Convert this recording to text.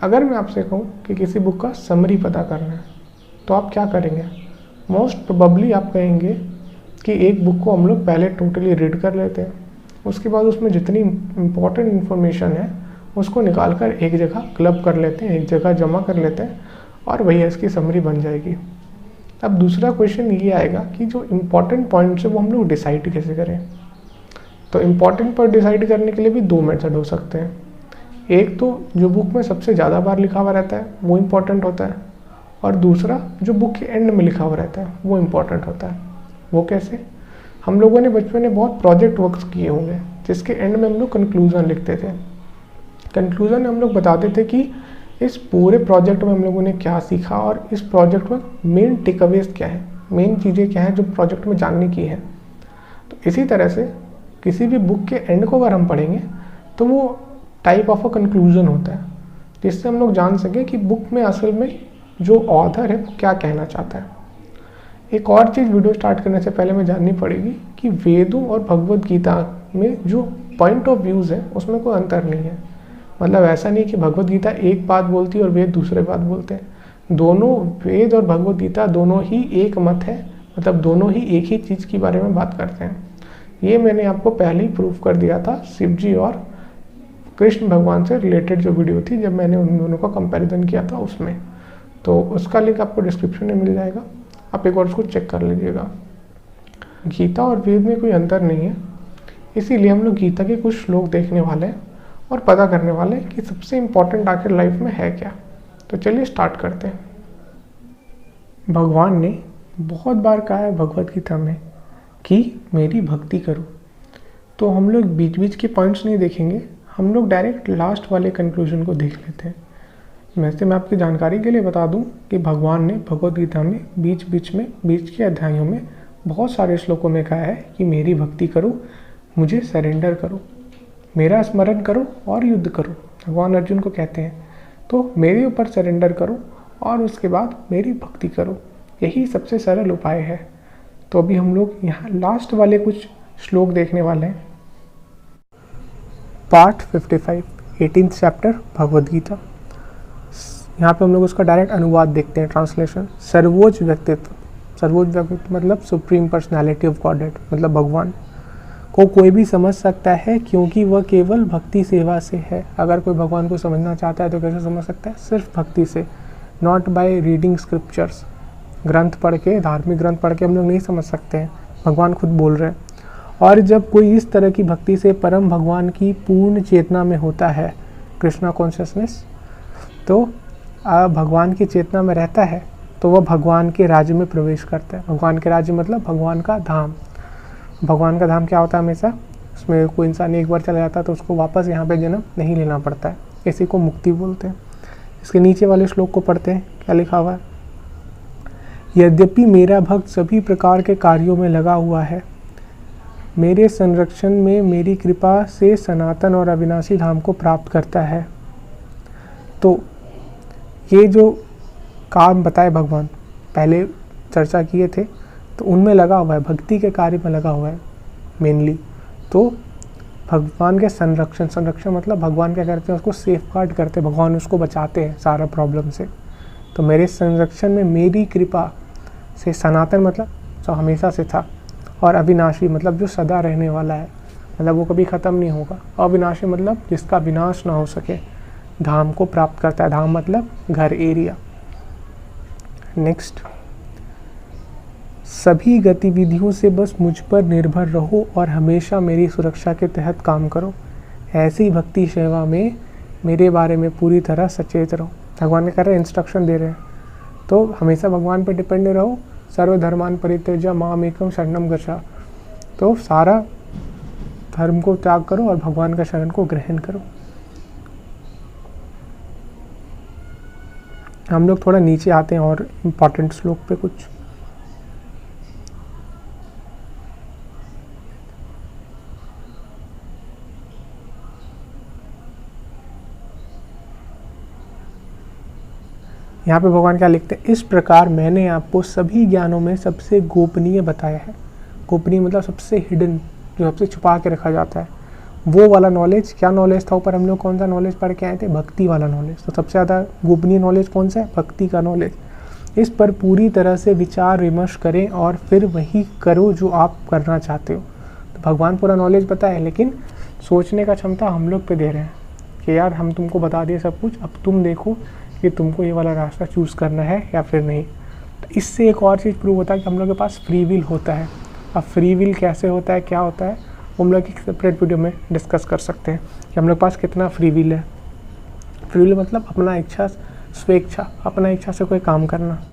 अगर मैं आपसे कहूँ कि किसी बुक का समरी पता करना है तो आप क्या करेंगे? मोस्ट प्रोबेबली आप कहेंगे कि एक बुक को हम लोग पहले टोटली रीड कर लेते हैं, उसके बाद उसमें जितनी इम्पोर्टेंट इन्फॉर्मेशन है उसको निकाल कर एक जगह क्लब कर लेते हैं, एक जगह जमा कर लेते हैं और वही इसकी समरी बन जाएगी। अब दूसरा क्वेश्चन ये आएगा कि जो इम्पोर्टेंट पॉइंट्स है वो हम लोग डिसाइड कैसे करें? तो इम्पोर्टेंट पॉइंट डिसाइड करने के लिए भी दो मेथड हो सकते हैं। एक तो जो बुक में सबसे ज़्यादा बार लिखा हुआ रहता है वो इम्पोर्टेंट होता है, और दूसरा जो बुक के एंड में लिखा हुआ रहता है वो इम्पोर्टेंट होता है। वो कैसे? हम लोगों ने बचपन में बहुत प्रोजेक्ट वर्क्स किए होंगे जिसके एंड में हम लोग कंक्लूजन लिखते थे। कंक्लूजन में हम लोग बताते थे कि इस पूरे प्रोजेक्ट में हम लोगों ने क्या सीखा और इस प्रोजेक्ट में मेन टेकअवेज क्या है, मेन चीज़ें क्या हैं जो प्रोजेक्ट में जानने की है। तो इसी तरह से किसी भी बुक के एंड को अगर हम पढ़ेंगे तो वो टाइप ऑफ अ कंक्लूजन होता है, जिससे हम लोग जान सकें कि बुक में असल में जो ऑथर है वो क्या कहना चाहता है। एक और चीज़ वीडियो स्टार्ट करने से पहले में जाननी पड़ेगी कि वेदों और भगवद गीता में जो पॉइंट ऑफ व्यूज़ है उसमें कोई अंतर नहीं है। मतलब ऐसा नहीं कि भगवद गीता एक बात बोलती है और वेद दूसरे बात बोलते हैं। दोनों वेद और भगवद गीता दोनों ही एक मत है, मतलब दोनों ही एक ही चीज़ के बारे में बात करते हैं। ये मैंने आपको पहले ही प्रूव कर दिया था शिव जी और कृष्ण भगवान से रिलेटेड जो वीडियो थी, जब मैंने उन दोनों का कंपैरिजन किया था उसमें। तो उसका लिंक आपको डिस्क्रिप्शन में मिल जाएगा, आप एक बार उसको चेक कर लीजिएगा। गीता और वेद में कोई अंतर नहीं है, इसीलिए हम लोग गीता के कुछ श्लोक देखने वाले हैं और पता करने वाले हैं कि सबसे इम्पोर्टेंट आखिर लाइफ में है क्या। तो चलिए स्टार्ट करते हैं। भगवान ने बहुत बार कहा है भगवद गीता में कि मेरी भक्ति करो। तो हम लोग बीच बीच के पॉइंट्स नहीं देखेंगे, हम लोग डायरेक्ट लास्ट वाले कंक्लूजन को देख लेते हैं। वैसे मैं आपकी जानकारी के लिए बता दूं कि भगवान ने भगवद गीता में बीच के अध्यायों में बहुत सारे श्लोकों में कहा है कि मेरी भक्ति करो, मुझे सरेंडर करो, मेरा स्मरण करो और युद्ध करो। भगवान अर्जुन को कहते हैं तो मेरे ऊपर सरेंडर करो और उसके बाद मेरी भक्ति करो, यही सबसे सरल उपाय है। तो अभी हम लोग यहाँ लास्ट वाले कुछ श्लोक देखने वाले हैं। Part 55, 18th chapter Bhagavad Gita. यहाँ पे हम लोग उसका डायरेक्ट अनुवाद देखते हैं, ट्रांसलेशन। सर्वोच्च व्यक्तित्व मतलब सुप्रीम पर्सनालिटी ऑफ गॉडहेड, मतलब भगवान को कोई भी समझ सकता है क्योंकि वह केवल भक्ति सेवा से है। अगर कोई भगवान को समझना चाहता है तो कैसे समझ सकता है? सिर्फ भक्ति से, नॉट बाय रीडिंग स्क्रिप्चर्स। ग्रंथ पढ़ के, धार्मिक ग्रंथ पढ़ के हम लोग नहीं समझ सकते हैं, भगवान खुद बोल रहे हैं। और जब कोई इस तरह की भक्ति से परम भगवान की पूर्ण चेतना में होता है, कृष्णा कॉन्शियसनेस, तो भगवान की चेतना में रहता है, तो वह भगवान के राज्य में प्रवेश करता है। भगवान के राज्य मतलब भगवान का धाम। भगवान का धाम क्या होता है? हमेशा उसमें कोई इंसान एक बार चला जाता है तो उसको वापस यहाँ पे जन्म नहीं लेना पड़ता है, इसी को मुक्ति बोलते हैं। इसके नीचे वाले श्लोक को पढ़ते हैं, क्या लिखा हुआ है? यद्यपि मेरा भक्त सभी प्रकार के कार्यों में लगा हुआ है, मेरे संरक्षण में मेरी कृपा से सनातन और अविनाशी धाम को प्राप्त करता है। तो ये जो काम बताए भगवान, पहले चर्चा किए थे, तो उनमें लगा हुआ है, भक्ति के कार्य में लगा हुआ है मेनली। तो भगवान के संरक्षण मतलब भगवान क्या करते हैं? उसको सेफ गार्ड करते हैं, भगवान उसको बचाते हैं सारा प्रॉब्लम से। तो मेरे संरक्षण में मेरी कृपा से, सनातन मतलब जो हमेशा से था, और अविनाशी मतलब जो सदा रहने वाला है, मतलब वो कभी ख़त्म नहीं होगा। अविनाशी मतलब जिसका विनाश ना हो सके, धाम को प्राप्त करता है। धाम मतलब घर, एरिया। नेक्स्ट, सभी गतिविधियों से बस मुझ पर निर्भर रहो और हमेशा मेरी सुरक्षा के तहत काम करो। ऐसी भक्ति सेवा में मेरे बारे में पूरी तरह सचेत रहो। भगवान ने कह रहे हैं, इंस्ट्रक्शन दे रहे हैं, तो हमेशा भगवान पर डिपेंड रहो। सर्वधर्मान परित्यज्य माम एकम शरणम गच्छ। तो सारा धर्म को त्याग करो और भगवान का शरण को ग्रहण करो। हम लोग थोड़ा नीचे आते हैं और इम्पॉर्टेंट श्लोक पे कुछ। यहाँ पे भगवान क्या लिखते हैं? इस प्रकार मैंने आपको सभी ज्ञानों में सबसे गोपनीय बताया है। गोपनीय मतलब सबसे हिडन, जो सबसे छुपा के रखा जाता है, वो वाला नॉलेज, क्या नॉलेज था ऊपर हम लोग कौन सा नॉलेज पढ़ के आए थे, भक्ति वाला नॉलेज। तो सबसे ज़्यादा गोपनीय नॉलेज कौन सा है, भक्ति का नॉलेज। इस पर पूरी तरह से विचार विमर्श करें और फिर वही करो जो आप करना चाहते हो। तो भगवान पूरा नॉलेज पता है, लेकिन सोचने का क्षमता हम लोग पे दे रहे हैं कि यार हम तुमको बता दिए सब कुछ, अब तुम देखो कि तुमको ये वाला रास्ता चूज़ करना है या फिर नहीं। तो इससे एक और चीज़ प्रूव होता है कि हम लोग के पास फ्री विल होता है। अब फ्री विल कैसे होता है, क्या होता है, हम लोग एक सेपरेट वीडियो में डिस्कस कर सकते हैं कि हम लोग के पास कितना फ्री विल है। फ्री विल मतलब अपना इच्छा, स्वेच्छा, अपना इच्छा से कोई काम करना।